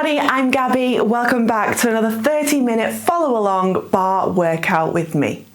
everybody, I'm Gabby. Welcome back to another 30-minute follow-along bar workout with me.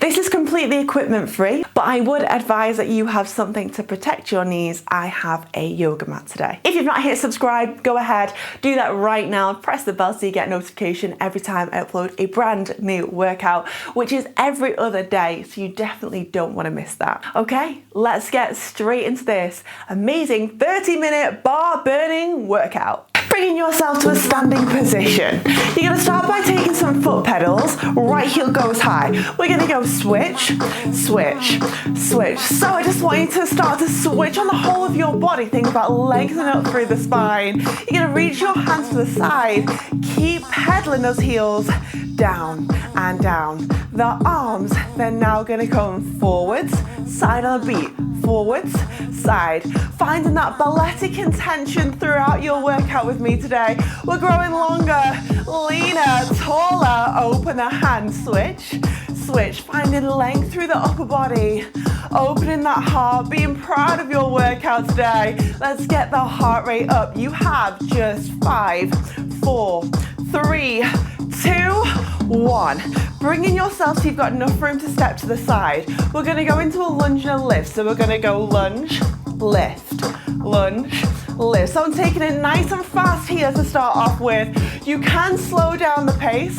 This is completely equipment free, but I would advise that you have something to protect your knees. I have a yoga mat today. If you've not hit subscribe, go ahead, do that right now. Press the bell so you get notification every time I upload a brand new workout, which is every other day, so you definitely don't want to miss that. Okay, let's get straight into this amazing 30-minute bar burning workout. Bringing yourself to a standing position. You're going to start by taking some foot pedals. Right heel goes high. We're going to go switch, switch, switch. So I just want you to start to switch on the whole of your body. Think about lengthening up through the spine. You're going to reach your hands to the side. Keep pedaling those heels down and down. The arms, they're now going to come forwards, side on the beat. Forwards, side. Finding that balletic intention throughout your workout with me today. We're growing longer, leaner, taller. Open the hand, switch, switch. Finding length through the upper body. Opening that heart, being proud of your workout today. Let's get the heart rate up. You have just 5, 4, 3, 2, 1. Bringing yourself so you've got enough room to step to the side. We're going to go into a lunge and a lift. So we're going to go lunge, lift, lunge, lift. So I'm taking it nice and fast here to start off with. You can slow down the pace.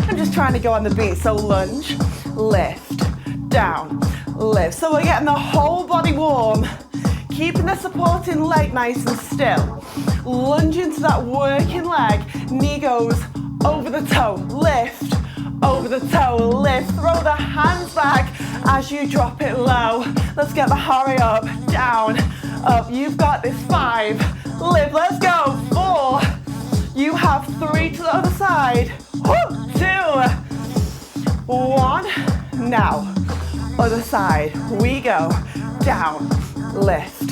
I'm just trying to go on the beat. So lunge, lift, down, lift. So we're getting the whole body warm. Keeping the supporting leg nice and still. Lunge into that working leg. Knee goes over the toe, lift, over the toe, lift. Throw the hands back as you drop it low. Let's get the heart rate up, down, up. You've got this. 5, lift, let's go. 4, you have 3 to the other side. 2, 1, now, other side. We go, down, lift,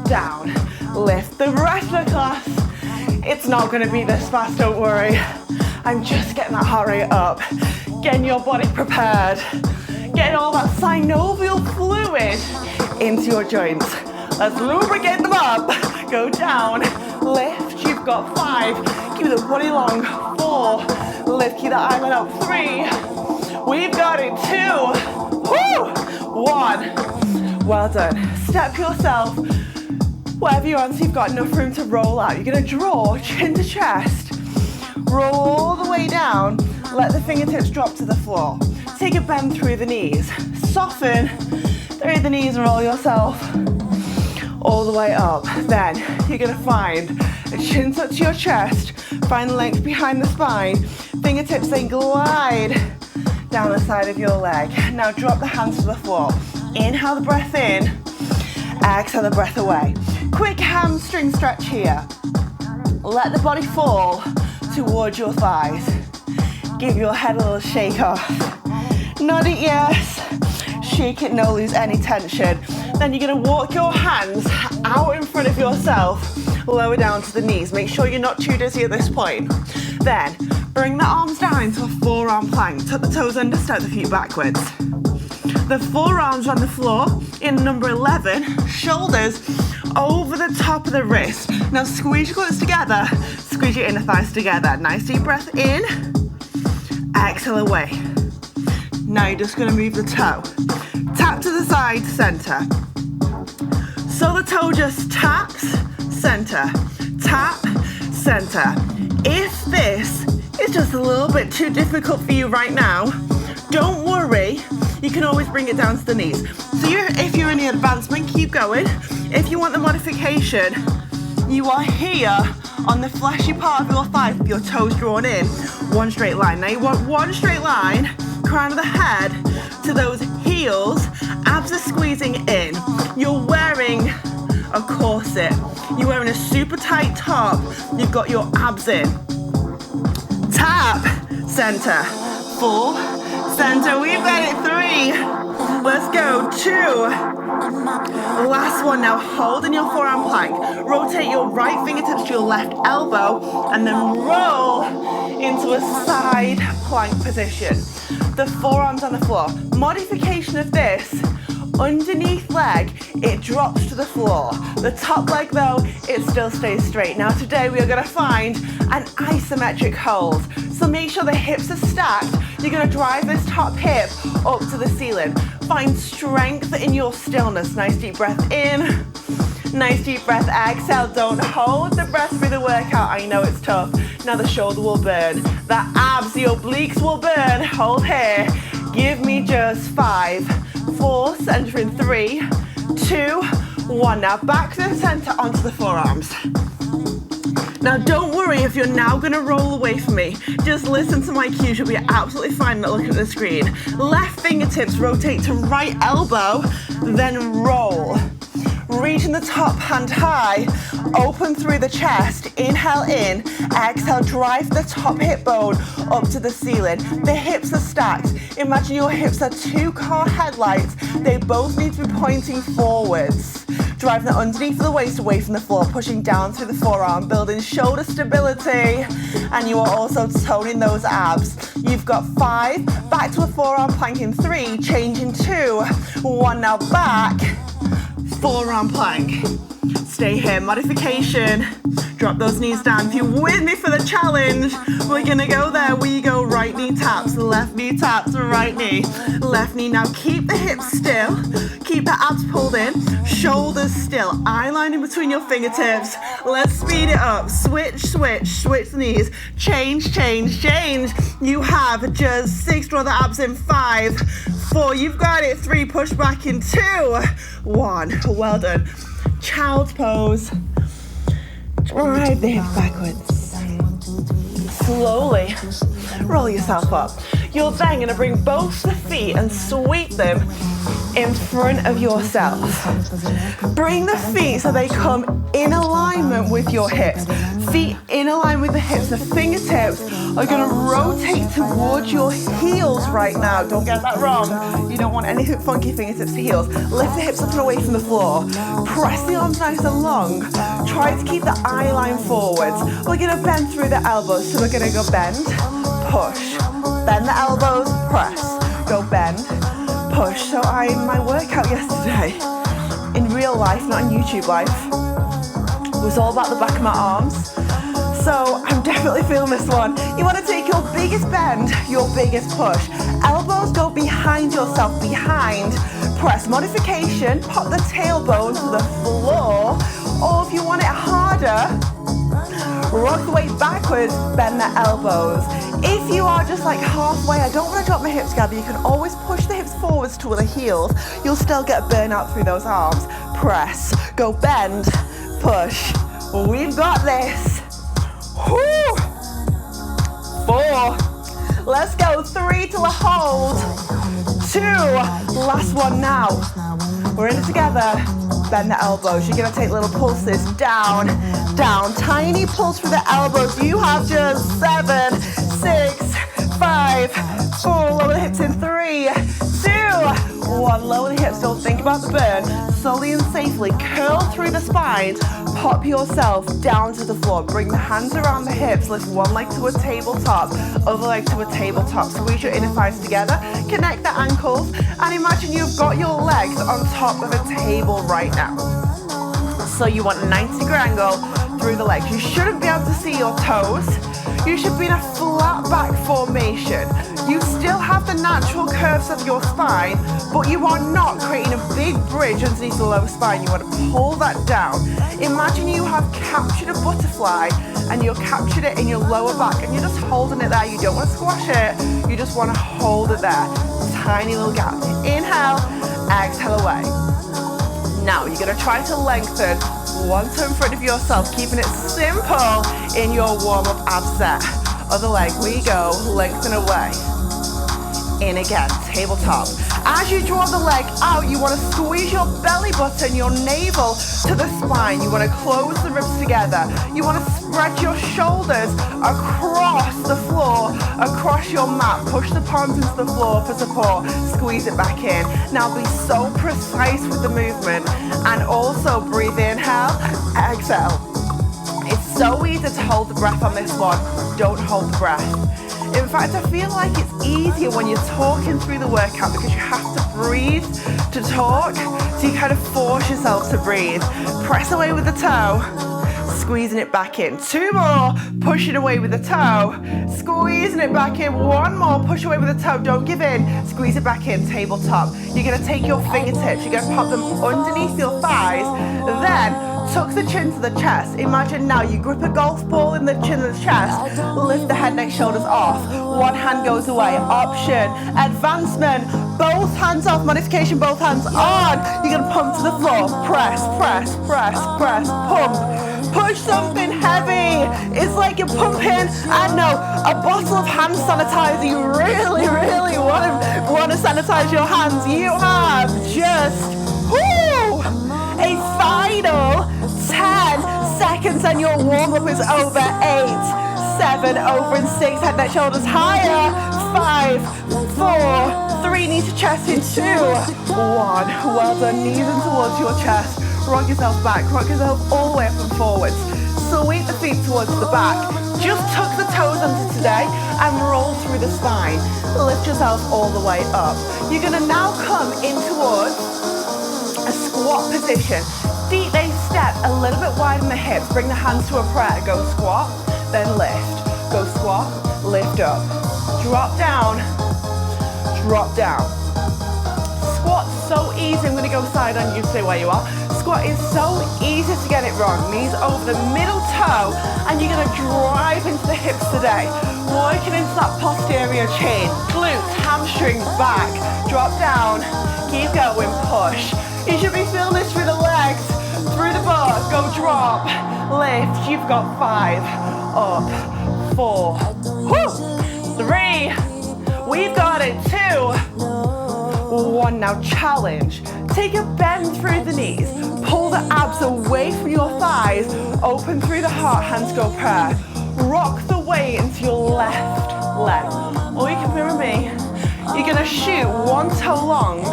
down, lift. The rest of the class, it's not gonna be this fast, don't worry. I'm just getting that heart rate up, getting your body prepared, getting all that synovial fluid into your joints. Let's lubricate them up. Go down, lift, you've got 5, keep the body long. 4, lift, keep the island up. 3, we've got it. 2, woo, 1. Well done. Step yourself wherever you're on so you've got enough room to roll out. You're gonna draw chin to chest. Roll all the way down, let the fingertips drop to the floor. Take a bend through the knees. Soften through the knees and roll yourself all the way up. Then you're gonna find a chin tuck to your chest, find length behind the spine. Fingertips then glide down the side of your leg. Now drop the hands to the floor. Inhale the breath in, exhale the breath away. Quick hamstring stretch here. Let the body fall towards your thighs. Give your head a little shake off. Nod it yes. Shake it no, lose any tension. Then you're gonna walk your hands out in front of yourself, lower down to the knees. Make sure you're not too dizzy at this point. Then bring the arms down into a forearm plank. Tuck the toes under, step the feet backwards. The forearms on the floor in number 11, shoulders over the top of the wrist. Now squeeze your glutes together, squeeze your inner thighs together. Nice deep breath in, exhale away. Now you're just gonna move the toe. Tap to the side, center. So the toe just taps, center, tap, center. If this is just a little bit too difficult for you right now, don't worry, you can always bring it down to the knees. So if you're in the advancement, keep going. If you want the modification, you are here on the fleshy part of your thigh with your toes drawn in, one straight line. Now you want one straight line, crown of the head to those heels, abs are squeezing in. You're wearing a corset, you're wearing a super tight top, you've got your abs in. Tap, center, 4, center, we've got it. 3, let's go. 2, last one. Now hold in your forearm plank. Rotate your right fingertips to your left elbow and then roll into a side plank position. The forearms on the floor. Modification of this underneath leg, it drops to the floor. The top leg though, it still stays straight. Now today we are gonna find an isometric hold. So make sure the hips are stacked. You're gonna drive this top hip up to the ceiling. Find strength in your stillness. Nice deep breath in. Nice deep breath, exhale. Don't hold the breath through the workout. I know it's tough. Now the shoulder will burn. The abs, the obliques will burn. Hold here. Give me just 5, 4, center in 3, 2, 1. Now back to the center onto the forearms. Now don't worry if you're now gonna roll away from me. Just listen to my cues, you'll be absolutely fine not looking at the screen. Left fingertips rotate to right elbow, then roll. Reaching the top hand high, open through the chest, inhale in, exhale, drive the top hip bone up to the ceiling. The hips are stacked. Imagine your hips are 2 car headlights. They both need to be pointing forwards. Driving the underneath of the waist away from the floor, pushing down through the forearm, building shoulder stability, and you are also toning those abs. You've got 5, back to a forearm plank in 3, change in 2, 1, now back. Forearm plank. Stay here, modification. Drop those knees down. If you're with me for the challenge, we're gonna go there. We go right knee taps, left knee taps, right knee, left knee. Now keep the hips still. Keep the abs pulled in. Shoulders still. Eye line in between your fingertips. Let's speed it up. Switch, switch, switch the knees. Change, change, change. You have just 6. Draw the abs in 5, 4. You've got it. 3. Push back in 2, 1. Well done. Child's pose. Drive the hips backwards. Slowly roll yourself up. You're then going to bring both the feet and sweep them in front of yourself. Bring the feet so they come in alignment with your hips. Feet in alignment with the hips. The fingertips are going to rotate towards your heels right now. Don't get that wrong. You don't want any funky fingertips to heels. Lift the hips up and away from the floor. Press the arms nice and long. Try to keep the eye line forwards. We're going to bend through the elbows. So we're going to go bend, push. Bend the elbows, press. Go bend, push. So my workout yesterday, in real life, not in YouTube life, was all about the back of my arms. So I'm definitely feeling this one. You want to take your biggest bend, your biggest push. Elbows go behind yourself, behind. Press. Modification, pop the tailbone to the floor. Or if you want it harder, rock the weight backwards, bend the elbows. If you are just like halfway, I don't want to drop my hips, Gabby, you can always push the hips forwards to the heels. You'll still get burnout through those arms. Press, go bend, push. We've got this. Whew. 4. Let's go. 3 till a hold. 2. Last one now. We're in it together. Bend the elbows. You're going to take little pulses down, down. Tiny pulse for the elbows. You have just 7, 6, 5, 4. Lower the hips in 3, 2, 1. Lower the hips. Don't think about the burn. Slowly and safely curl through the spine. Pop yourself down to the floor. Bring the hands around the hips. Lift one leg to a tabletop, other leg to a tabletop. Squeeze your inner thighs together. Connect the ankles. And imagine you've got your legs on top of a table right now. So you want a 90-degree angle through the legs. You shouldn't be able to see your toes. You should be in a flat back formation. You still have the natural curves of your spine, but you are not creating a big bridge underneath the lower spine. You want to pull that down. Imagine you have captured a butterfly and you're captured it in your lower back and you're just holding it there. You don't want to squash it. You just want to hold it there. Tiny little gap. Inhale, exhale away. Now you're going to try to lengthen one toe in front of yourself, keeping it simple in your warm-up ab set. Other leg, we go, lengthen away. In again, tabletop. As you draw the leg out, you want to squeeze your belly button, your navel to the spine. You want to close the ribs together. You want to spread your shoulders across the floor, across your mat. Push the palms into the floor for support. Squeeze it back in. Now be so precise with the movement. And also breathe, inhale, exhale. It's so easy to hold the breath on this one. Don't hold the breath. In fact, I feel like it's easier when you're talking through the workout because you have to breathe to talk. So you kind of force yourself to breathe. Press away with the toe, squeezing it back in. 2 more, pushing away with the toe, squeezing it back in. 1 more, push away with the toe, don't give in, squeeze it back in, tabletop. You're gonna take your fingertips, you're gonna pop them underneath your thighs, then tuck the chin to the chest. Imagine now you grip a golf ball in the chin of the chest, lift the head, neck, shoulders off. 1 hand goes away. Option, advancement, both hands off, modification, both hands on. You're gonna pump to the floor. Press, press, press, press, pump. Push something heavy. It's like you're pumping, I don't know, a bottle of hand sanitizer. You really, really want to sanitize your hands. You have just, a final 10 seconds and your warm-up is over. 8, 7, over in 6, head, neck, shoulders higher. 5, 4, 3, knee to chest in 2, 1. Well done, knees in towards your chest. Rock yourself back, rock yourself all the way up and forwards. Sweep the feet towards the back. Just tuck the toes under today and roll through the spine. Lift yourself all the way up. You're gonna now come in towards a squat position. Feet, they step a little bit wide in the hips. Bring the hands to a prayer. Go squat, then lift. Go squat, lift up. Drop down, drop down. Squat's so easy. I'm gonna go side on you, stay where you are. Squat is so easy to get it wrong. Knees over the middle toe, and you're gonna drive into the hips today. Working into that posterior chain. Glutes, hamstrings, back. Drop down, keep going, push. You should be feeling this through the legs, through the bar. Go drop, lift. You've got 5, up, 4, 3. We've got it. 2, 1. Now challenge. Take a bend through the knees. Pull the abs away from your thighs. Open through the heart. Hands go prayer. Rock the weight into your left leg. Or you can mirror me. You're gonna shoot 1 toe long.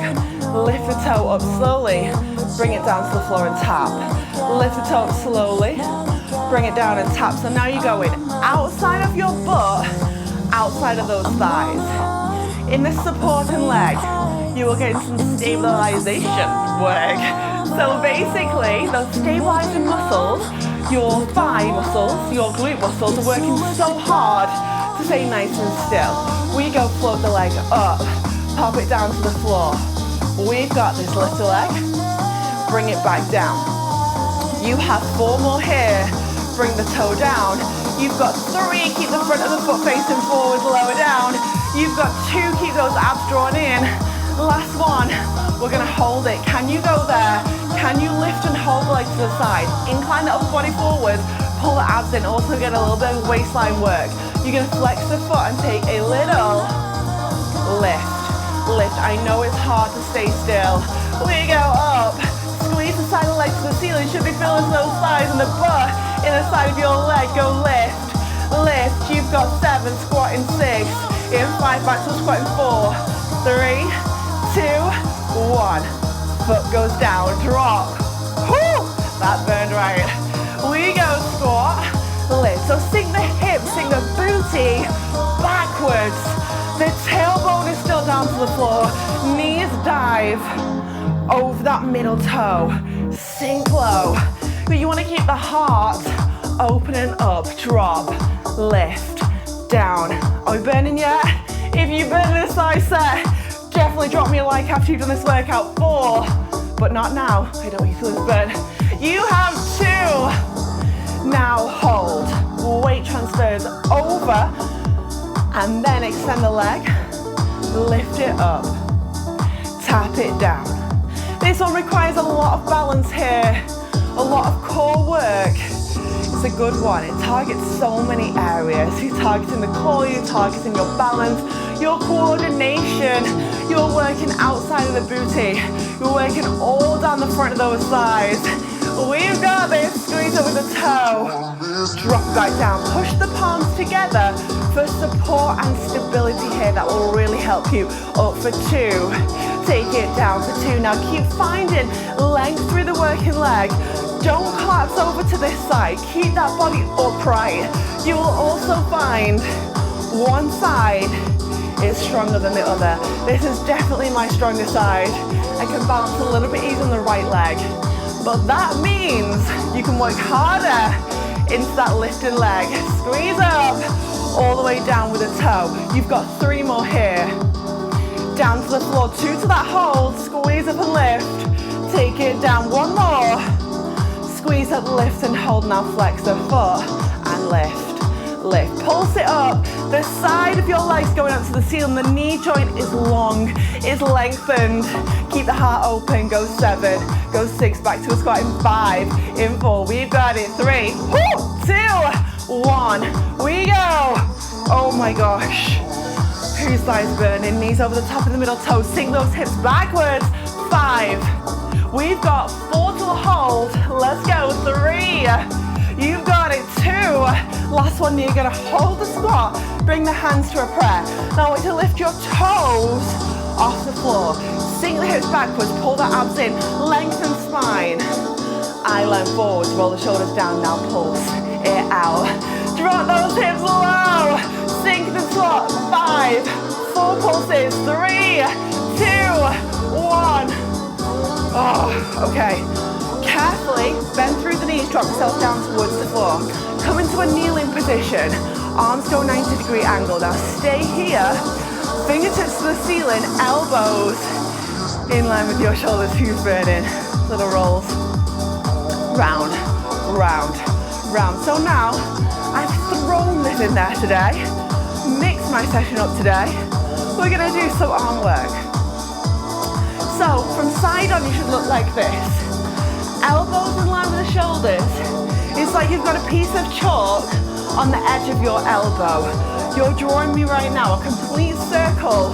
Lift the toe up slowly, bring it down to the floor and tap. Lift the toe up slowly, bring it down and tap. So now you're going outside of your butt, outside of those thighs. In the supporting leg, you will get some stabilization work. So basically, those stabilizing muscles, your thigh muscles, your glute muscles are working so hard to stay nice and still. We go float the leg up, pop it down to the floor. We've got this little leg, bring it back down. You have 4 more here, bring the toe down. You've got 3, keep the front of the foot facing forward, lower down. You've got 2, keep those abs drawn in. Last one, we're gonna hold it. Can you go there? Can you lift and hold the leg to the side? Incline the upper body forward, pull the abs in, also get a little bit of waistline work. You're gonna flex the foot and take a little lift. Lift. I know it's hard to stay still. We go up. Squeeze the side of the leg to the ceiling. Should be feeling those thighs and the butt in the side of your leg. Go lift. Lift. You've got 7. Squat in 6. In 5. Back to squat in 4. 3, 2, 1. Foot goes down. Drop. Whew, that burned right. We go squat. Lift. So sink the hips, sink the booty backwards. The tailbone is still down to the floor. Knees dive over that middle toe. Sink low. But you want to keep the heart open and up. Drop, lift, down. Are we burning yet? If you burn this side set, definitely drop me a like after you've done this workout. 4, but not now. I don't want you to feel this burn. You have 2. Now hold. Weight transfers over. And then extend the leg, lift it up, tap it down. This one requires a lot of balance here, a lot of core work. It's a good one. It targets so many areas. You're targeting the core, you're targeting your balance, your coordination. You're working outside of the booty. You're working all down the front of those thighs. We've got this. Squeeze it with the toe. Drop it back down. Push the palms together for support and stability here. That will really help you. Up for 2. Take it down for 2. Now keep finding length through the working leg. Don't collapse over to this side. Keep that body upright. You will also find One side is stronger than the other. This is definitely my stronger side. I can balance a little bit easier on the right leg. But that means you can work harder into that lifted leg. Squeeze up, all the way down with a toe. You've got 3 more here. Down to the floor, 2 to that hold, squeeze up and lift. Take it down, 1 more. Squeeze up, lift and hold. Now flex the foot and lift. Lift, pulse it up. The side of your legs going up to the ceiling. The knee joint is long, is lengthened. Keep the heart open. Go 7, go 6, back to a squat in 5, in 4. We've got it. 3, 2, 1. We go. Oh my gosh. Whose side's burning? Knees over the top of the middle toe. Sink those hips backwards. 5. We've got 4 to a hold. Let's go. 3. You've got it. 2. Last one, you're gonna hold the squat, bring the hands to a prayer. Now I want you to lift your toes off the floor. Sink the hips backwards, pull the abs in, lengthen spine. Eye line forwards, roll the shoulders down, now pulse it out. Drop those hips low, sink the squat. 5, 4 pulses, 3, 2, 1. Oh, okay. Carefully bend through the knees, drop yourself down towards the floor. Come into a kneeling position. Arms go 90-degree angle. Now stay here. Fingertips to the ceiling, elbows in line with your shoulders. Who's burning? Little rolls. Round, round, round. So now I've thrown this in there today. Mixed my session up today. We're gonna do some arm work. So from side on, you should look like this. Elbows in line with the shoulders. It's like you've got a piece of chalk on the edge of your elbow. You're drawing me right now a complete circle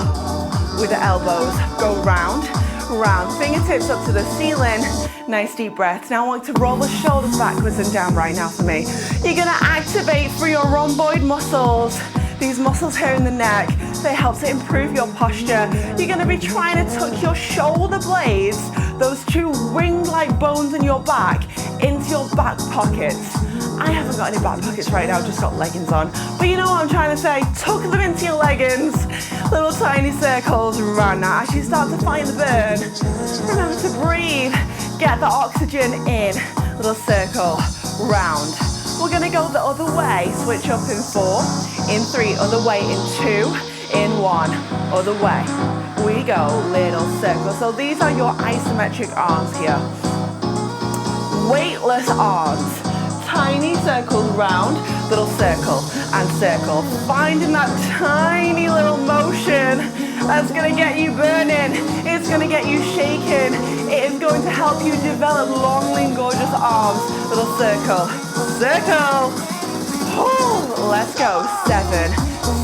with the elbows. Go round, round. Fingertips up to the ceiling. Nice deep breaths. Now I want you to roll the shoulders backwards and down right now for me. You're gonna activate through your rhomboid muscles. These muscles here in the neck, they help to improve your posture. You're gonna be trying to tuck your shoulder blades, those 2 wing-like bones in your back, into your back pockets. I haven't got any back pockets right now, I've just got leggings on. But you know what I'm trying to say, tuck them into your leggings. Little tiny circles around now. As you start to find the burn, remember to breathe. Get the oxygen in. Little circle, round. We're gonna go the other way. Switch up in 4, in 3, other way in 2, in 1, other way. We go, little circle. So these are your isometric arms here. Weightless arms. Tiny circles round, little circle and circle. Finding that tiny little motion that's gonna get you burning. It's gonna get you shaking. It is going to help you develop long, lean, gorgeous arms. Little circle, circle. Oh, let's go. 7,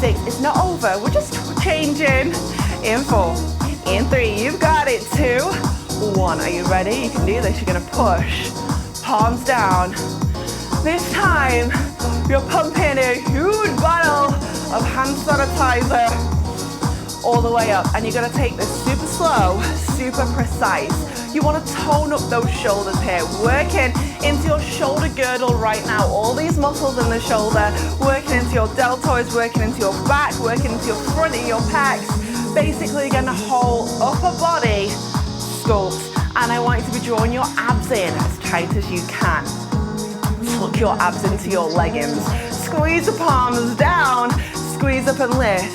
6. It's not over. We're just changing. In 4, in 3. You've got it. 2, 1. Are you ready? You can do this. You're gonna push. Palms down. This time, you're pumping a huge bottle of hand sanitizer all the way up. And you're gonna take this super slow, super precise. You wanna tone up those shoulders here, working into your shoulder girdle right now. All these muscles in the shoulder, working into your deltoids, working into your back, working into your front of your pecs. Basically, you're gonna whole upper body sculpt. And I want you to be drawing your abs in as tight as you can. Tuck your abs into your leggings. Squeeze the palms down. Squeeze up and lift.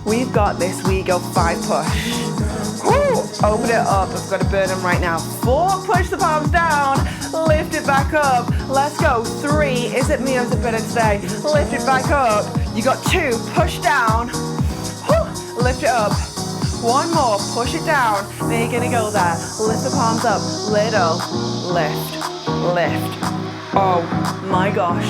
We've got this. We go 5 push. Woo. Open it up. I've got to burn them right now. 4, push the palms down. Lift it back up. Let's go. 3, is it me or is it better today? Lift it back up. You got 2, push down. Woo. Lift it up. 1 more, push it down. Then you're gonna go there. Lift the palms up. Little, lift, lift. Oh my gosh.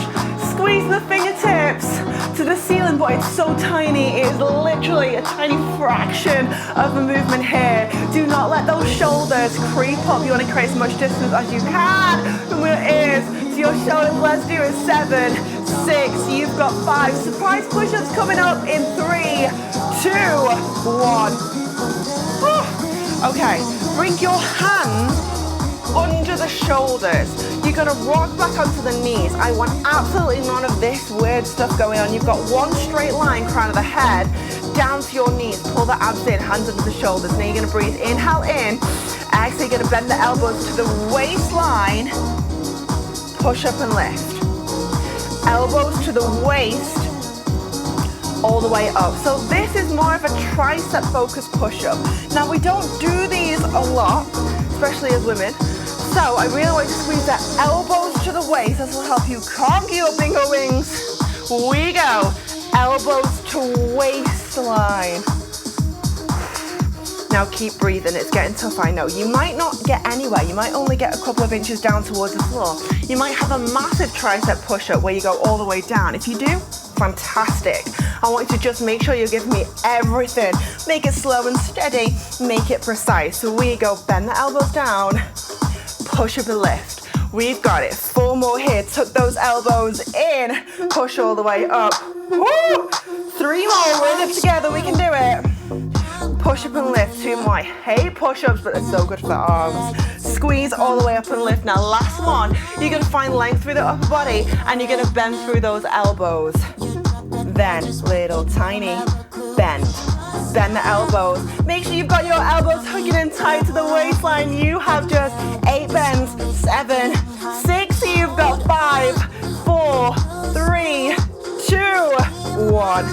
Squeeze the fingertips to the ceiling, but it's so tiny. It is literally a tiny fraction of the movement here. Do not let those shoulders creep up. You want to create as much distance as you can from your ears to your shoulders. Let's do it. 7, 6. You've got 5. Surprise push-ups coming up in 3, 2, 1. Okay, bring your hands under the shoulders. You're You're gonna rock back onto the knees. I want absolutely none of this weird stuff going on. You've got one straight line, crown of the head, down to your knees. Pull the abs in, hands under the shoulders. Now you're gonna breathe, inhale in. Exhale, you're gonna bend the elbows to the waistline. Push up and lift. Elbows to the waist, all the way up. So this is more of a tricep focused push-up. Now we don't do these a lot, especially as women. So I really want you to squeeze the elbows to the waist. This will help you conquer your bingo wings. We go. Elbows to waistline. Now keep breathing, it's getting tough, I know. You might not get anywhere, you might only get a couple of inches down towards the floor. You might have a massive tricep push-up where you go all the way down. If you do, fantastic. I want you to just make sure you're giving me everything. Make it slow and steady, make it precise. So we go, bend the elbows down, push up and lift. We've got it, 4 more here. Tuck those elbows in, push all the way up. Woo! 3 more, we're in it together, we can do it. Push up and lift, 2 more. I hate push-ups, but they're so good for arms. Squeeze all the way up and lift. Now last one, you're gonna find length through the upper body and you're gonna bend through those elbows. Then, little tiny bend. Bend the elbows. Make sure you've got your elbows hugging in tight to the waistline. You have just 8 bends, 7, 6, you've got 5, 4, 3, 2, 1.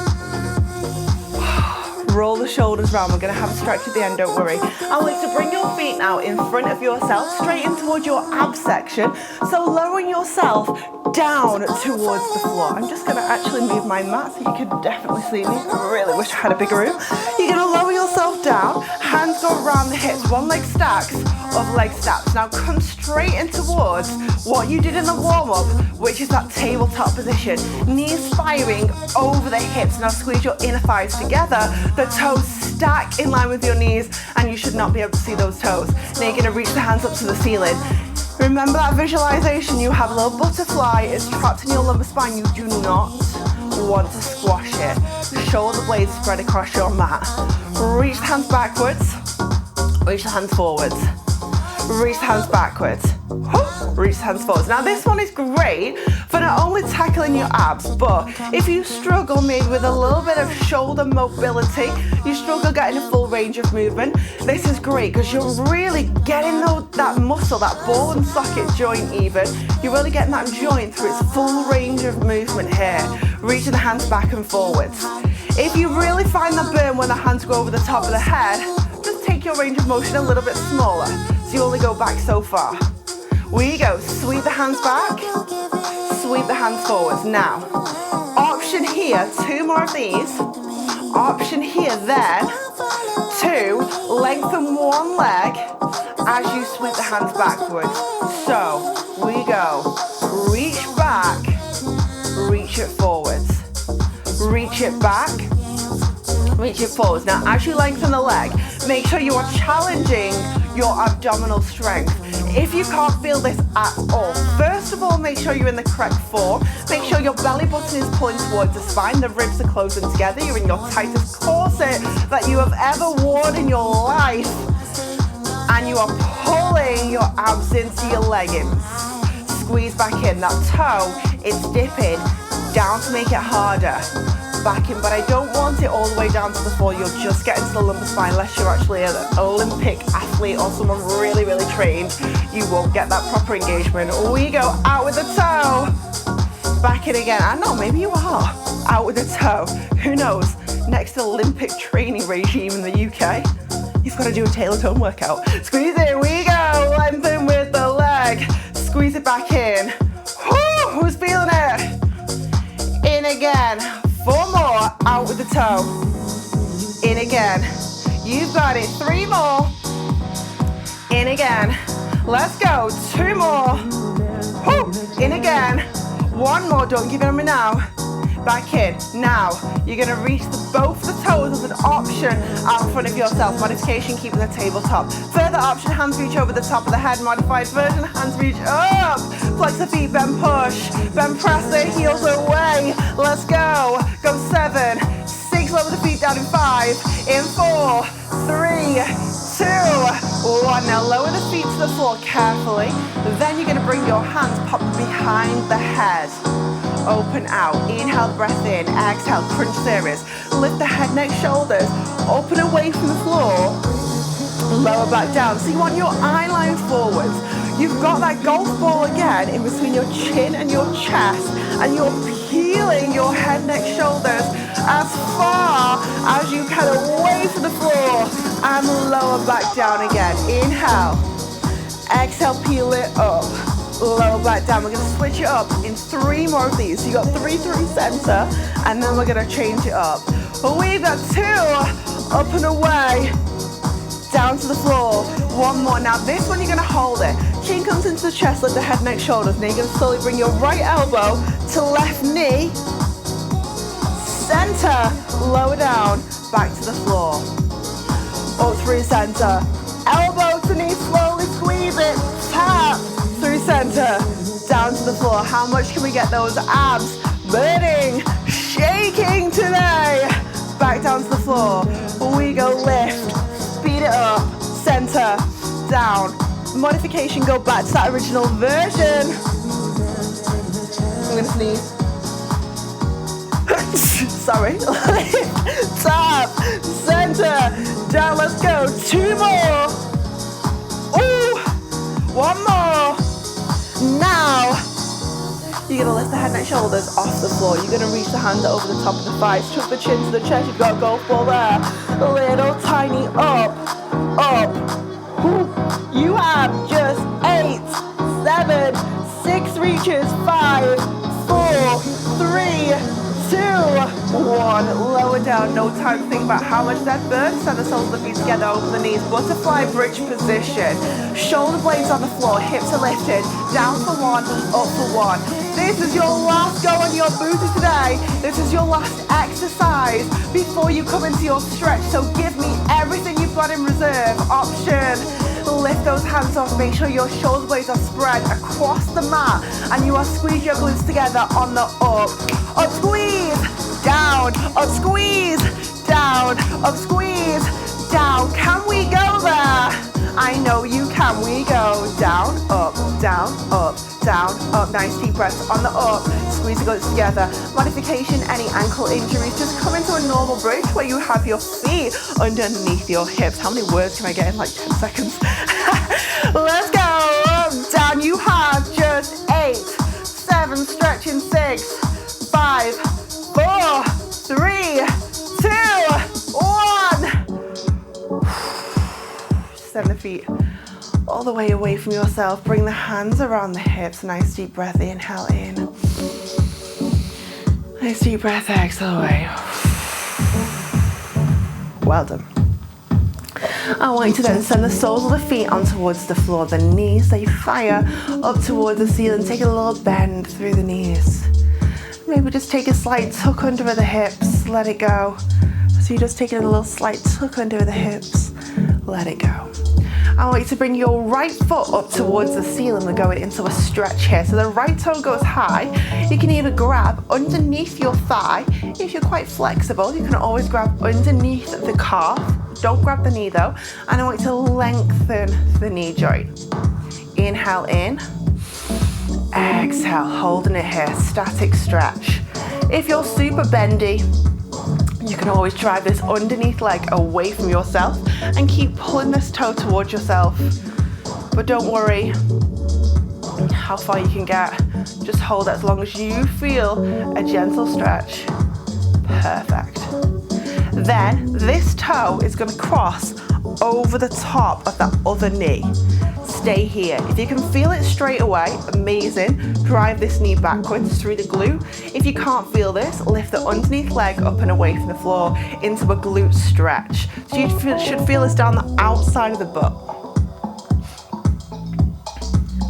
Roll the shoulders round. We're going to have a stretch at the end, don't worry. I want you to bring your feet now in front of yourself, straight in towards your abs section. So lowering yourself down towards the floor. I'm just going to actually move my mat so you can definitely see me. I really wish I had a bigger room. You're going to lower yourself down. Hands go around the hips. One leg stacks of leg steps. Now come straight in towards what you did in the warm-up, which is that tabletop position. Knees firing over the hips. Now squeeze your inner thighs together. The toes stack in line with your knees, and you should not be able to see those toes. Now you're going to reach the hands up to the ceiling. Remember that visualization. You have a little butterfly. It's trapped in your lumbar spine. You do not want to squash it. Shoulder blades spread across your mat. Reach the hands backwards. Reach the hands forwards. Reach the hands backwards. Reach the hands forwards. Now this one is great for not only tackling your abs, but if you struggle maybe with a little bit of shoulder mobility, you struggle getting a full range of movement, this is great because you're really getting that muscle, that ball and socket joint even, you're really getting that joint through its full range of movement here. Reaching the hands back and forwards. If you really find the burn when the hands go over the top of the head, just take your range of motion a little bit smaller. So you only go back so far. We go, sweep the hands back, sweep the hands forwards. Now, option here, 2 more of these. Option here then, 2, lengthen one leg as you sweep the hands backwards. So, we go, reach back, reach it forwards. Reach it back, reach it forwards. Now, as you lengthen the leg, make sure you are challenging your abdominal strength. If you can't feel this at all, first of all, make sure you're in the correct form. Make sure your belly button is pulling towards the spine, the ribs are closing together, you're in your tightest corset that you have ever worn in your life, and you are pulling your abs into your leggings. Squeeze back in, that toe is dipping down to make it harder. Back in, but I don't want it all the way down to the floor. You'll just get into the lumbar spine unless you're actually an Olympic athlete or someone really, really trained. You won't get that proper engagement. We go out with the toe. Back in again. I know, maybe you are. Out with the toe. Who knows? Next Olympic training regime in the UK, you've got to do a TaylorToned workout. Squeeze it. We go. Lengthen with the leg. Squeeze it back in. Woo, who's feeling it? In again. 4 more, out with the toe. In again. You've got it. 3 more. In again. Let's go. 2 more. Woo. In again. 1 more, don't give it on me now. Back in. Now, you're gonna reach both the toes as an option out in front of yourself. Modification, keeping the tabletop. Further option, hands reach over the top of the head. Modified version, hands reach up. Flex the feet, bend push. Bend press the heels away. Let's go. Go 7, 6, lower the feet down in 5, in 4, 3, 2, One, now lower the feet to the floor carefully. Then you're gonna bring your hands, pop behind the head. Open out, inhale the breath in, exhale, crunch series. Lift the head, neck, shoulders, open away from the floor. Lower back down. So you want your eye line forwards. You've got that golf ball again in between your chin and your chest, and you're peeling your head, neck, shoulders as far as you can away from the floor, and lower back down again. Inhale, exhale, peel it up, lower back down. We're gonna switch it up in 3 more of these. So you got 3 through center, and then we're gonna change it up. We've got 2, up and away, down to the floor. 1 more. Now this one you're gonna hold it. Chin comes into the chest, lift the head, neck, shoulders. Now you're gonna slowly bring your right elbow to left knee, center, lower down, back to the floor. Up through center, elbow to knee, slowly squeeze it, tap, through center, down to the floor. How much can we get those abs burning, shaking today? Back down to the floor. We go lift, speed it up, center, down. Modification, go back to that original version. I'm gonna sneeze. Sorry. Tap, center, down, let's go. 2 more. Ooh, 1 more. Now, you're gonna lift the head, neck, shoulders off the floor. You're gonna reach the hand over the top of the thighs, tuck the chin to the chest. You've got a golf ball there. Little tiny up, up. Ooh. You have just 8, 7, 6 reaches, 5, 4, 3, 2, 1. Lower down, no time to think about how much that burns. Send the soles of the feet together over the knees. Butterfly bridge position. Shoulder blades on the floor, hips are lifted. Down for 1, up for 1. This is your last go on your booty today. This is your last exercise before you come into your stretch. So give me everything you've got in reserve. Option. Lift those hands off, make sure your shoulder blades are spread across the mat, and you are squeeze your glutes together on the up. Up squeeze, down, up squeeze, down, up squeeze, down. Can we go there? I know you can. We go down, up, down, up, down, up. Nice deep breaths on the up. Squeeze the glutes together. Modification, any ankle injuries, just come into a normal bridge where you have your feet underneath your hips. How many words can I get in like 10 seconds? Let's go. Up, down. You have just 8, 7, stretch in 6, 5, 4, 3, 2, 1. Send the feet all the way away from yourself. Bring the hands around the hips. Nice deep breath. Inhale in. Nice deep breath. Exhale away. Well done. I want you to then send the soles of the feet on towards the floor. The knees, they fire up towards the ceiling. Take a little bend through the knees. Maybe just take a slight tuck under the hips. Let it go. So you're just taking a little slight tuck under the hips. Let it go. I want you to bring your right foot up towards the ceiling. We're going into a stretch here. So the right toe goes high. You can either grab underneath your thigh. If you're quite flexible, you can always grab underneath the calf. Don't grab the knee though. And I want you to lengthen the knee joint. Inhale in. Exhale, holding it here. Static stretch. If you're super bendy, you can always drive this underneath leg away from yourself and keep pulling this toe towards yourself. But don't worry how far you can get. Just hold it as long as you feel a gentle stretch. Perfect. Then this toe is going to cross over the top of that other knee. Stay here. If you can feel it straight away, amazing. Drive this knee backwards through the glute. If you can't feel this, lift the underneath leg up and away from the floor into a glute stretch. So you should feel this down the outside of the butt.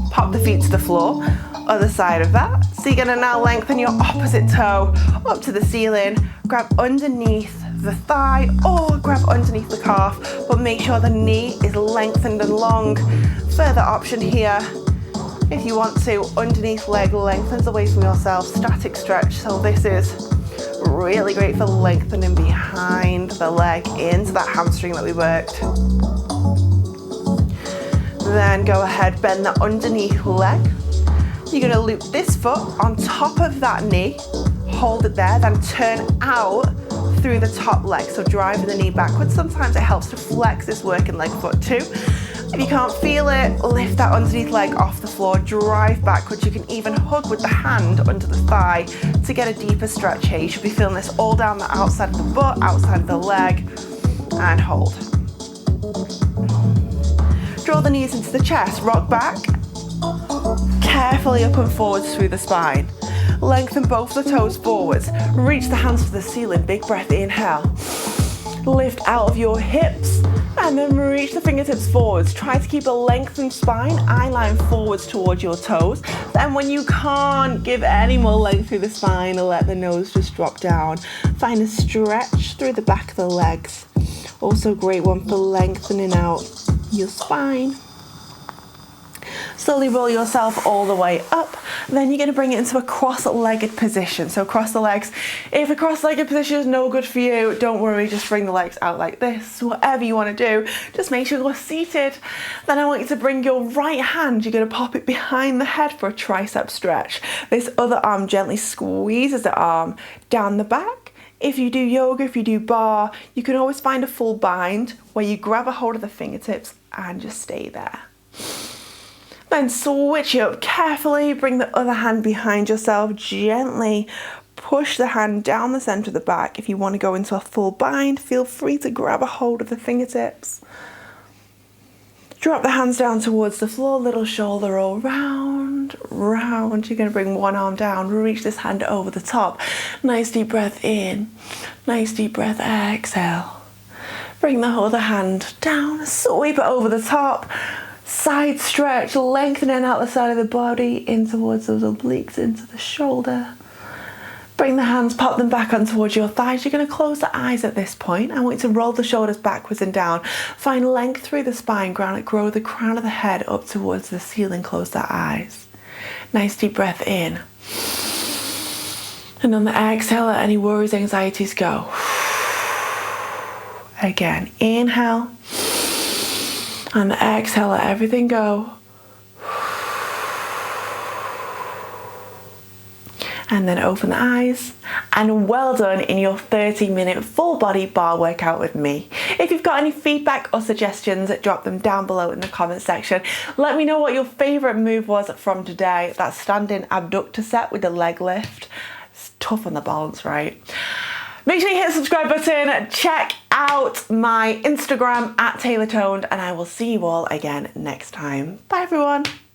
Pop the feet to the floor, other side of that. So you're gonna now lengthen your opposite toe up to the ceiling, grab underneath the thigh or grab underneath the calf, but make sure the knee is lengthened and long. Further option here, if you want to, underneath leg lengthens away from yourself, static stretch. So this is really great for lengthening behind the leg into that hamstring that we worked. Then go ahead, bend the underneath leg. You're gonna loop this foot on top of that knee, hold it there, then turn out through the top leg, so driving the knee backwards. Sometimes it helps to flex this working leg foot too. If you can't feel it, lift that underneath leg off the floor, drive backwards. You can even hug with the hand under the thigh to get a deeper stretch here. You should be feeling this all down the outside of the butt, outside of the leg, and hold. Draw the knees into the chest, rock back, carefully up and forwards through the spine. Lengthen both the toes forwards, reach the hands to the ceiling, big breath, inhale. Lift out of your hips, and then reach the fingertips forwards. Try to keep a lengthened spine, eye line forwards towards your toes. Then when you can't give any more length through the spine, let the nose just drop down. Find a stretch through the back of the legs. Also a great one for lengthening out your spine. Slowly roll yourself all the way up. Then you're going to bring it into a cross-legged position. So cross the legs. If a cross-legged position is no good for you, don't worry, just bring the legs out like this. Whatever you want to do, just make sure you're seated. Then I want you to bring your right hand, you're going to pop it behind the head for a tricep stretch. This other arm gently squeezes the arm down the back. If you do yoga, if you do bar, you can always find a full bind where you grab a hold of the fingertips and just stay there. Then switch it up carefully, bring the other hand behind yourself, gently push the hand down the center of the back. If you want to go into a full bind, feel free to grab a hold of the fingertips. Drop the hands down towards the floor, little shoulder roll round, round. You're going to bring one arm down, reach this hand over the top. Nice deep breath in, nice deep breath, exhale. Bring the other hand down, sweep it over the top. Side stretch, lengthening out the side of the body in towards those obliques, into the shoulder. Bring the hands, pop them back on towards your thighs. You're going to close the eyes at this point. I want you to roll the shoulders backwards and down. Find length through the spine, grow the crown of the head up towards the ceiling, close the eyes. Nice deep breath in. And on the exhale, let any worries, anxieties go. Again, inhale. On the exhale, let everything go. And then open the eyes. And well done in your 30-minute full body bar workout with me. If you've got any feedback or suggestions, drop them down below in the comment section. Let me know what your favorite move was from today. That standing abductor set with the leg lift. It's tough on the balance, right? Make sure you hit the subscribe button, check out my Instagram at TaylorToned, and I will see you all again next time. Bye everyone.